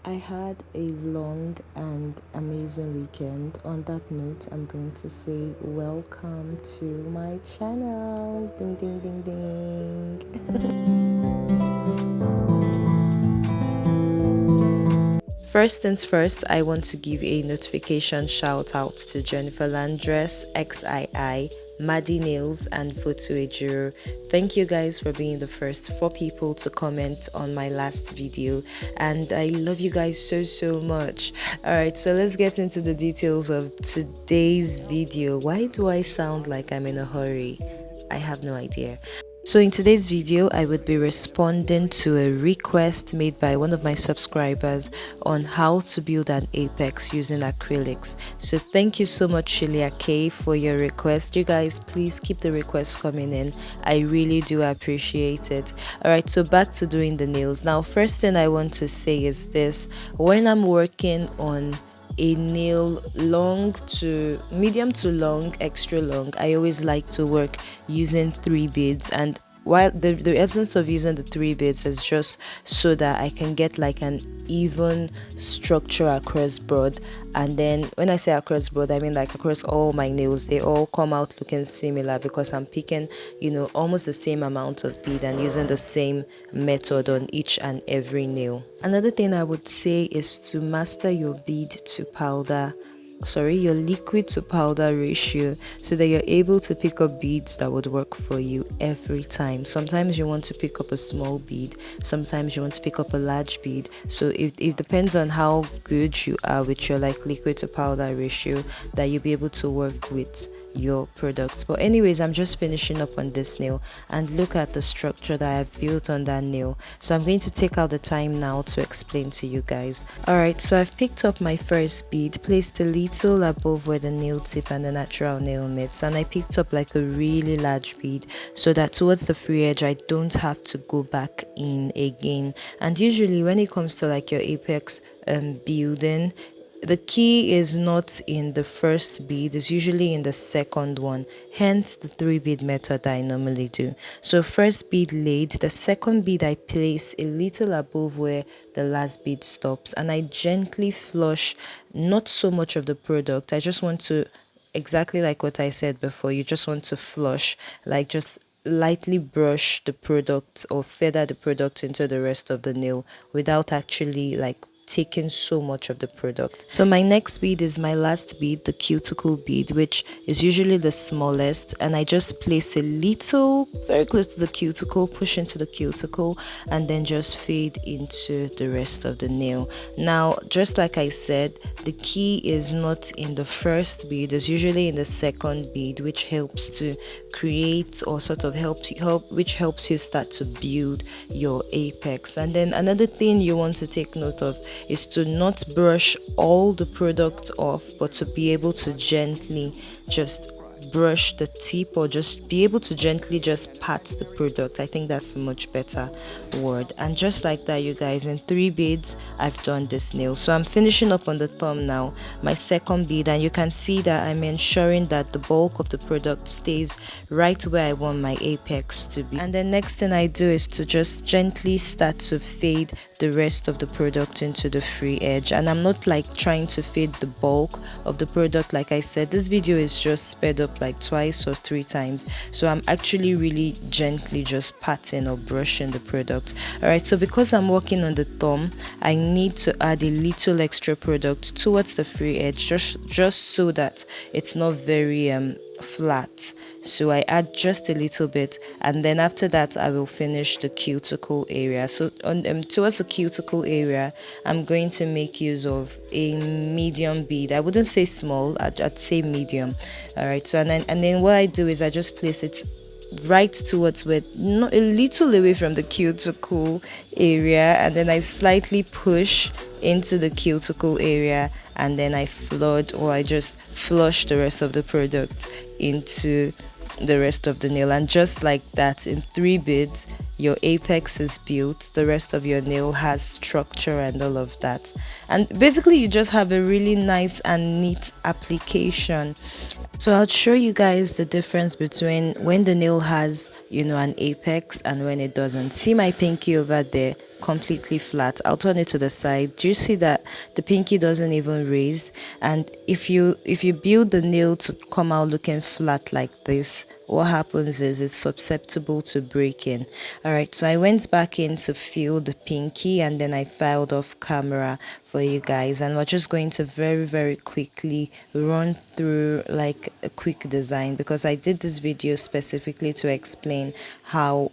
I had a long and amazing weekend. On that note, I'm going to say welcome to my channel. Ding ding ding ding. First things first, I want to give a notification shout out to Jennifer Landress, XII, Maddie Nails, and Foto Ejiro. Thank you guys for being the first 4 people to comment on my last video, and I love you guys so much. Alright, so let's get into the details of today's video. Why do I sound like I'm in a hurry? I have no idea. So in today's video, I would be responding to a request made by one of my subscribers on how to build an apex using acrylics. So thank you so much, Shilia K, for your request. You guys, please keep the requests coming in. I really do appreciate it. Alright, so back to doing the nails. Now, first thing I want to say is this. When I'm working on a nail long to medium to long, extra long, I always like to work using 3 beads. And while the essence of using the 3 beads is just so that I can get like an even structure across broad. And then when I say across broad, I mean like across all my nails, they all come out looking similar because I'm picking, almost the same amount of bead and using the same method on each and every nail. Another thing I would say is to master your bead to powder, your liquid to powder ratio, so that you're able to pick up beads that would work for you every time. Sometimes you want to pick up a small bead, sometimes you want to pick up a large bead. So it depends on how good you are with your like liquid to powder ratio that you'll be able to work with your products. But anyways, I'm just finishing up on this nail, and look at the structure that I've built on that nail. So I'm going to take out the time now to explain to you guys. Alright, so I've picked up my first bead, placed a little above where the nail tip and the natural nail meets, and I picked up like a really large bead so that towards the free edge I don't have to go back in again. And usually when it comes to like your apex building, the key is not in the first bead, it's usually in the second one, hence the 3 bead method that I normally do. So first bead laid, the second bead I place a little above where the last bead stops, and I gently flush not so much of the product. I just want to, exactly like what I said before, you just want to flush, like just lightly brush the product or feather the product into the rest of the nail without actually like taken so much of the product. So my next bead is my last bead, the cuticle bead, which is usually the smallest, and I just place a little very close to the cuticle, push into the cuticle, and then just fade into the rest of the nail. Now, just like I said, the key is not in the first bead, it's usually in the second bead, which helps to create or sort of which helps you start to build your apex. And then another thing you want to take note of is to not brush all the product off, but to be able to gently just brush the tip, or just be able to gently just pat the product. I think that's a much better word. And just like that, you guys, in 3 beads I've done this nail. So I'm finishing up on the thumb now, my second bead, and you can see that I'm ensuring that the bulk of the product stays right where I want my apex to be. And the next thing I do is to just gently start to fade the rest of the product into the free edge. And I'm not like trying to fade the bulk of the product. Like I said, this video is just sped up like twice or 3 times, so I'm actually really gently just patting or brushing the product. Alright, so because I'm working on the thumb, I need to add a little extra product towards the free edge, just so that it's not very flat. So I add just a little bit, and then after that I will finish the cuticle area. So on towards the cuticle area, I'm going to make use of a medium bead. I wouldn't say small, I'd say medium. All right, so and then what I do is I just place it right towards where, not a little away from the cuticle area, and then I slightly push into the cuticle area, and then I flood, or I just flush the rest of the product into the rest of the nail. And just like that, in 3 beads your apex is built, the rest of your nail has structure and all of that, and basically you just have a really nice and neat application. So I'll show you guys the difference between when the nail has, an apex and when it doesn't. See my pinky over there? completely flat. I'll turn it to the side. Do you see that the pinky doesn't even raise? And if you build the nail to come out looking flat like this, what happens is it's susceptible to breaking. All right, so I went back in to feel the pinky, and then I filed off camera for you guys, and we're just going to very quickly run through like a quick design, because I did this video specifically to explain how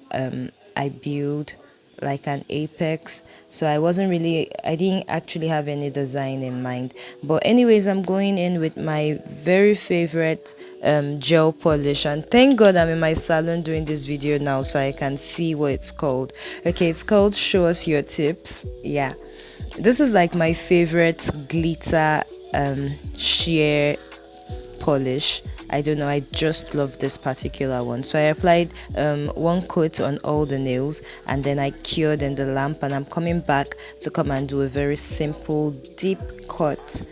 I build like an apex. So I didn't actually have any design in mind. But anyways, I'm going in with my very favorite gel polish, and thank God I'm in my salon doing this video now so I can see what it's called. Okay, it's called Show Us Your Tips. Yeah, this is like my favorite glitter sheer polish. I don't know, I just love this particular one. So I applied one coat on all the nails, and then I cured in the lamp, and I'm coming back to come and do a very simple deep cut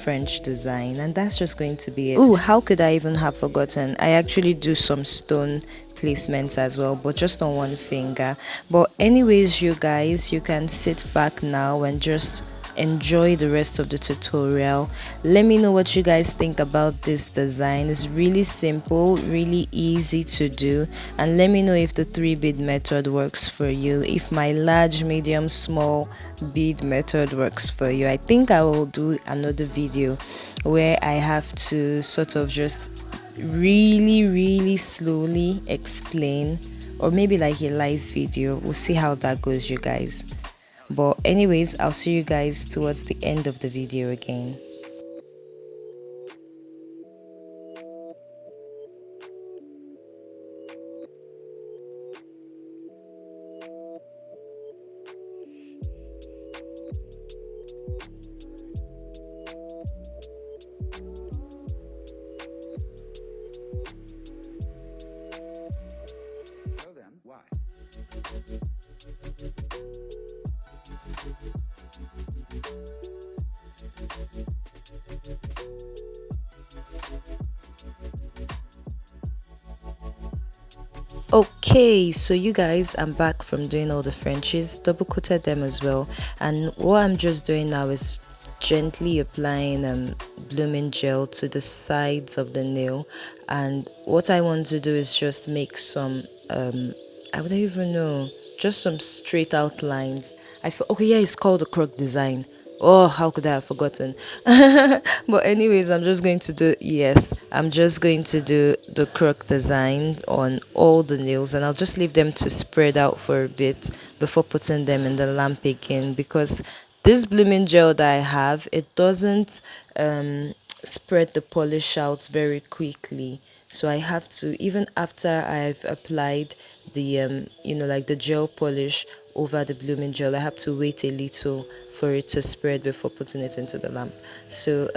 French design, and that's just going to be it. Oh, how could I even have forgotten? I actually do some stone placements as well, but just on one finger. But anyways, you guys, you can sit back now and just enjoy the rest of the tutorial. Let me know what you guys think about this design. It's really simple, really easy to do, and let me know if the 3-bead method works for you, if my large, medium, small bead method works for you. I think I will do another video where I have to sort of just really slowly explain, or maybe like a live video. We'll see how that goes, you guys. But anyways, I'll see you guys towards the end of the video again. So then, why? Okay, so you guys, I'm back from doing all the Frenches, double coated them as well, and what I'm just doing now is gently applying blooming gel to the sides of the nail. And what I want to do is just make some I wouldn't even know, just some straight outlines. I feel okay, yeah, it's called a croc design. Oh, how could I have forgotten? But anyways, I'm just going to do the croc design on all the nails, and I'll just leave them to spread out for a bit before putting them in the lamp again, because this blooming gel that I have, it doesn't spread the polish out very quickly. So I have to, even after I've applied the like the gel polish over the blooming gel, I have to wait a little for it to spread before putting it into the lamp. So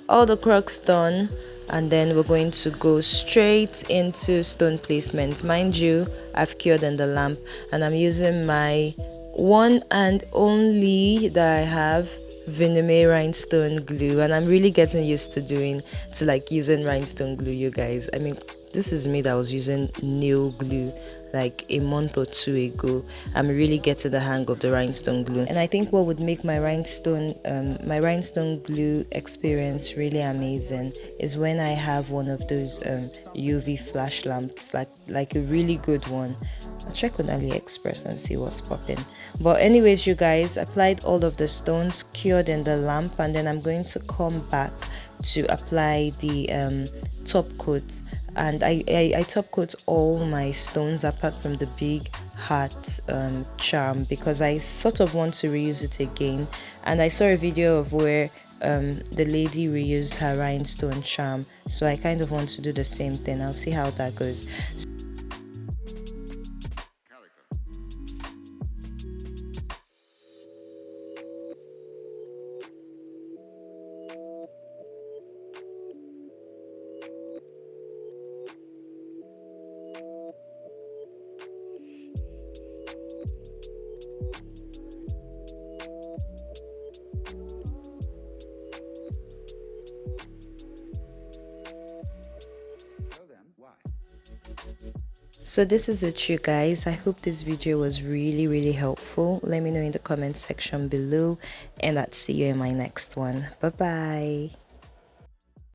all the crocs done, and then we're going to go straight into stone placement. Mind you, I've cured in the lamp, and I'm using my one and only that I have, Viname rhinestone glue, and I'm really getting used to like using rhinestone glue, you guys. I mean, this is me that was using nail glue like a month or two ago. I'm really getting the hang of the rhinestone glue, and I think what would make my rhinestone glue experience really amazing is when I have one of those UV flash lamps, like a really good one. I'll check on AliExpress and see what's popping. But anyways, you guys, applied all of the stones, cured in the lamp, and then I'm going to come back to apply the top coat. And I top coat all my stones apart from the big heart charm, because I sort of want to reuse it again. And I saw a video of where the lady reused her rhinestone charm, so I kind of want to do the same thing. I'll see how that goes. So then, why? So this is it, you guys. I hope this video was really helpful. Let me know in the comment section below, and I'll see you in my next one. Bye bye.